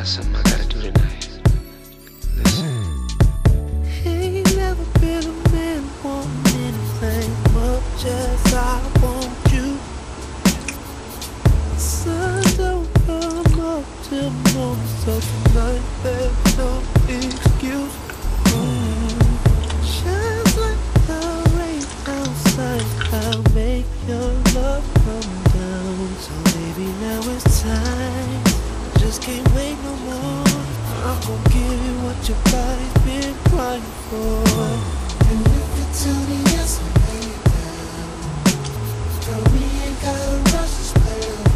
got something I gotta do tonight. Listen. Ain't never been a man wanting anything much as I want you. Sun don't come up till morning, so tonight there's no excuse. Shines like the rain outside, I'll make your love come down. So baby, now it's time, just can't wait no more. I'm gonna give you what your body's been crying for. And if you tell me yes, I'll lay it down. Girl, we ain't gotta rush, just play around.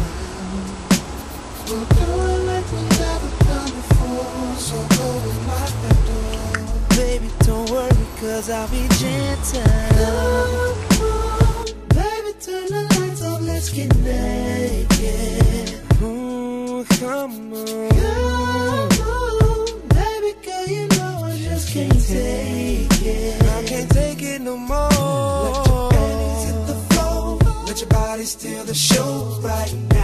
We'll do it like we never done before, so go and lock that door. Baby, don't worry, cause I'll be gentle. Come on, baby, turn the lights off, let's get naked. Ooh, come on. Come on, baby girl, you know I just can't take it. I can't take it no more. Let your panties hit the floor, let your body steal the show right now.